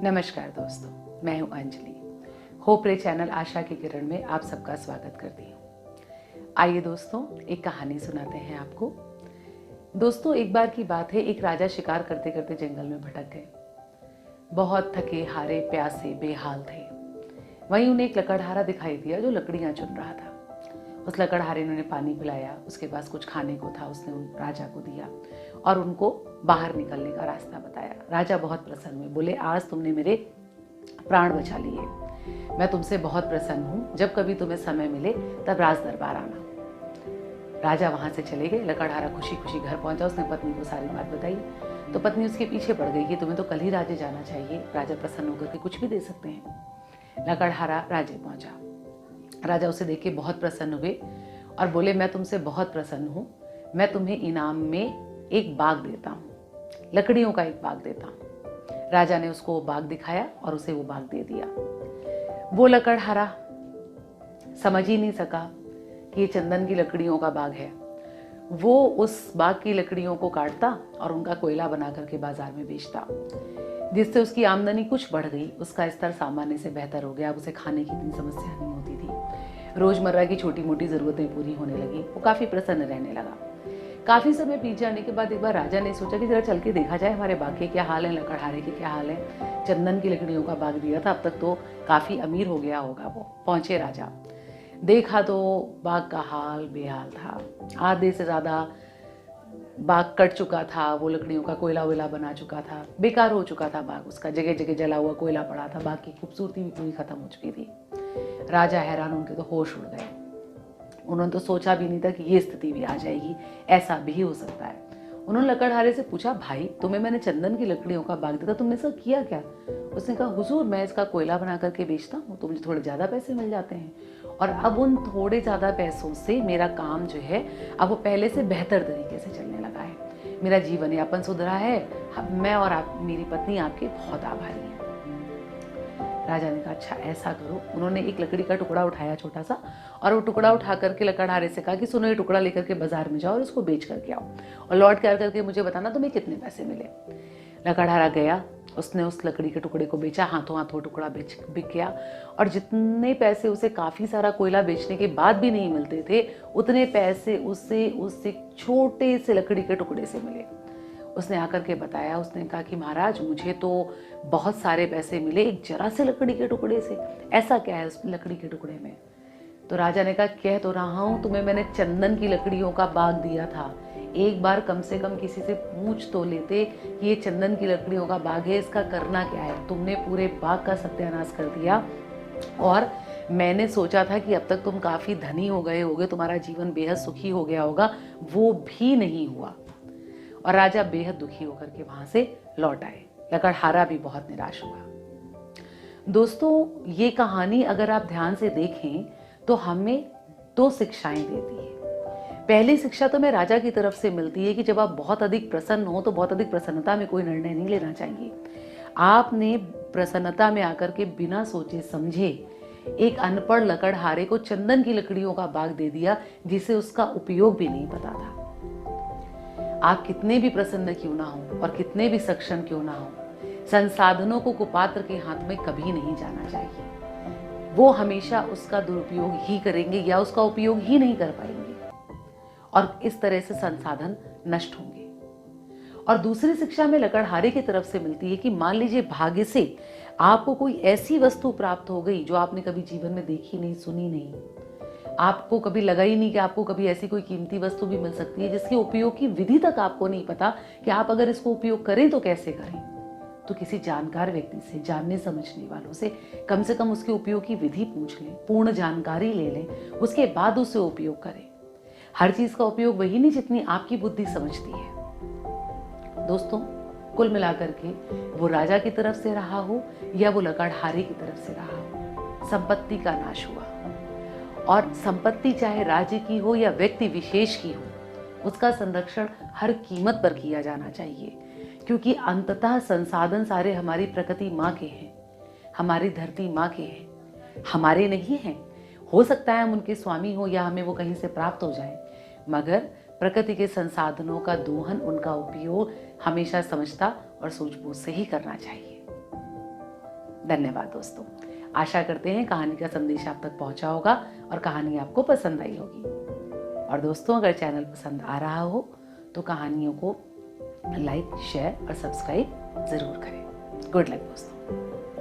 नमस्कार दोस्तों, मैं हूं अंजलि। होप रे चैनल आशा की किरण में आप सबका स्वागत करती हूं। आइए दोस्तों, एक कहानी सुनाते हैं आपको। दोस्तों, एक बार की बात है, एक राजा शिकार करते करते जंगल में भटक गए। बहुत थके हारे प्यासे बेहाल थे। वहीं उन्हें एक लकड़हारा दिखाई दिया जो लकड़ियां चुन रहा था। उस लकड़हारे ने उन्हें पानी पिलाया, उसके पास कुछ खाने को था, उसने उन राजा को दिया और उनको बाहर निकलने का रास्ता बताया। राजा बहुत प्रसन्न हुए, बोले आज तुमने मेरे प्राण बचा लिए, मैं तुमसे बहुत प्रसन्न हूँ। जब कभी तुम्हें समय मिले तब राज दरबार आना। राजा वहां से चले गए। लकड़हारा खुशी खुशी घर पहुंचा। उसने पत्नी को सारी बात बताई तो पत्नी उसके पीछे पड़ गई कि तुम्हें तो कल ही राज्य जाना चाहिए, राजा प्रसन्न होकर के कुछ भी दे सकते हैं। लकड़हारा राज्य पहुंचा। राजा उसे देख के बहुत प्रसन्न हुए और बोले मैं तुमसे बहुत प्रसन्न हूँ, मैं तुम्हें इनाम में एक बाग देता हूँ, लकड़ियों का एक बाग देता हूँ। राजा ने उसको वो बाग दिखाया और उसे वो बाग दे दिया। वो लकड़हारा समझ ही नहीं सका कि ये चंदन की लकड़ियों का बाग है। वो उस बाग की लकड़ियों को काटता और उनका कोयला बना करके बाजार में बेचता, जिससे उसकी आमदनी कुछ बढ़ गई। उसका स्तर सामान्य से बेहतर हो गया। अब उसे खाने की इतनी समस्या नहीं होती थी। रोजमर्रा की छोटी मोटी जरूरतें पूरी होने लगी। वो काफी प्रसन्न रहने लगा। काफी समय बीत जाने के बाद एक बार राजा ने सोचा कि जरा चल के देखा जाए हमारे बाग के क्या हाल है, लकड़हारे के क्या हाल है। चंदन की लकड़ियों का बाग दिया था, अब तक तो काफी अमीर हो गया होगा। वो पहुंचे राजा, देखा तो बाग का हाल बेहाल था। आधे से ज्यादा बाग कट चुका था, वो लकड़ियों का कोयला वोयला बना चुका था, बेकार हो चुका था बाग। उसका जगह जगह जला हुआ कोयला पड़ा था। बाग की खूबसूरती भी पूरी खत्म हो चुकी थी। राजा हैरान, उनके तो होश उड़ गए। उन्होंने तो सोचा भी नहीं था कि ये स्थिति भी आ जाएगी, ऐसा भी हो सकता है। उन्होंने लकड़हारे से पूछा, भाई तुम्हें मैंने चंदन की लकड़ियों का बाग दिया था, तुमने इसका किया क्या? उसने कहा, हुजूर मैं इसका कोयला बना करके बेचता हूँ तो मुझे थोड़े ज्यादा पैसे मिल जाते हैं, और अब उन थोड़े ज्यादा पैसों से मेरा काम जो है अब वो पहले से बेहतर तरीके से चलने लगा है। मेरा जीवन यापन सुधरा है। मैं और आप, मेरी पत्नी आपके बहुत आभारी हैं। राजा ने कहा, अच्छा ऐसा करो। उन्होंने एक लकड़ी का टुकड़ा उठाया छोटा सा, और वो टुकड़ा उठा करके लकड़हारे से कहा कि सुनो, ये टुकड़ा लेकर के बाजार में जाओ और इसको बेच करके आओ और लौट कर करके मुझे बताना तुम्हें कितने पैसे मिले। लकड़हारा गया, उसने उस लकड़ी के टुकड़े को बेचा, हाथों हाथ वो टुकड़ा बिक गया। और जितने पैसे उसे काफी सारा कोयला बेचने के बाद भी नहीं मिलते थे, उतने पैसे उसे उस एक छोटे से लकड़ी के टुकड़े से मिले। उसने आकर के बताया, उसने कहा कि महाराज मुझे तो बहुत सारे पैसे मिले एक जरा से लकड़ी के टुकड़े से, ऐसा क्या है उस लकड़ी के टुकड़े में? तो राजा ने कहा, कह तो रहा हूं तुम्हें मैंने चंदन की लकड़ियों का बाग दिया था, एक बार कम से कम किसी से पूछ तो लेते कि ये चंदन की लकड़ियों का बाग है, इसका करना क्या है। तुमने पूरे बाग का सत्यानाश कर दिया और मैंने सोचा था कि अब तक तुम काफी धनी हो गए होगे, तुम्हारा जीवन बेहद सुखी हो गया होगा, वो भी नहीं हुआ। और राजा बेहद दुखी होकर के वहां से लौट आए। लकड़हारा भी बहुत निराश हुआ। दोस्तों, ये कहानी अगर आप ध्यान से देखें तो हमें दो शिक्षाएं देती है। पहली शिक्षा तो मैं राजा की तरफ से मिलती है कि जब आप बहुत अधिक प्रसन्न हो तो बहुत अधिक प्रसन्नता में कोई निर्णय नहीं लेना चाहिए। आपने प्रसन्नता में आकर के बिना सोचे समझे एक अनपढ़ लकड़हारे को चंदन की लकड़ियों का बाग दे दिया, जिसे उसका उपयोग भी नहीं पता था। आप कितने भी प्रसन्न क्यों ना हो और कितने भी सक्षम क्यों ना हो, संसाधनों को कुपात्र के हाथ में कभी नहीं जाना चाहिए। वो हमेशा उसका दुरुपयोग ही करेंगे या उसका उपयोग ही नहीं कर पाएंगे, और इस तरह से संसाधन नष्ट होंगे। और दूसरी शिक्षा में लकड़हारे की तरफ से मिलती है कि मान लीजिए भाग्य से आपको कोई ऐसी वस्तु प्राप्त हो गई जो आपने कभी जीवन में देखी नहीं, सुनी नहीं, आपको कभी लगा ही नहीं कि आपको कभी ऐसी कोई कीमती वस्तु भी मिल सकती है जिसके उपयोग की विधि तक आपको नहीं पता कि आप अगर इसको उपयोग करें तो कैसे करें। तो किसी जानकार व्यक्ति से, जानने समझने वालों से कम उसके उपयोग की विधि पूछ लें, पूर्ण जानकारी ले लें, उसके बाद उसे उपयोग करें। हर चीज का उपयोग वही नहीं जितनी आपकी बुद्धि समझती है। दोस्तों, कुल मिलाकर के वो राजा की तरफ से रहा हो या वो लकड़हारे की तरफ से रहा हो, संपत्ति का नाश हुआ। और संपत्ति चाहे राज्य की हो या व्यक्ति विशेष की हो, उसका संरक्षण हर कीमत पर किया जाना चाहिए, क्योंकि अंततः संसाधन सारे हमारी प्रकृति माँ के हैं, हमारी धरती माँ के हैं, हमारे नहीं हैं। हो सकता है हम उनके स्वामी हो या हमें वो कहीं से प्राप्त हो जाए, मगर प्रकृति के संसाधनों का दोहन, उनका उपयोग हमेशा समझता और सूझबूझ से ही करना चाहिए। धन्यवाद दोस्तों। आशा करते हैं कहानी का संदेश आप तक पहुंचा होगा और कहानी आपको पसंद आई होगी। और दोस्तों, अगर चैनल पसंद आ रहा हो तो कहानियों को लाइक, शेयर और सब्सक्राइब ज़रूर करें। गुड लक दोस्तों।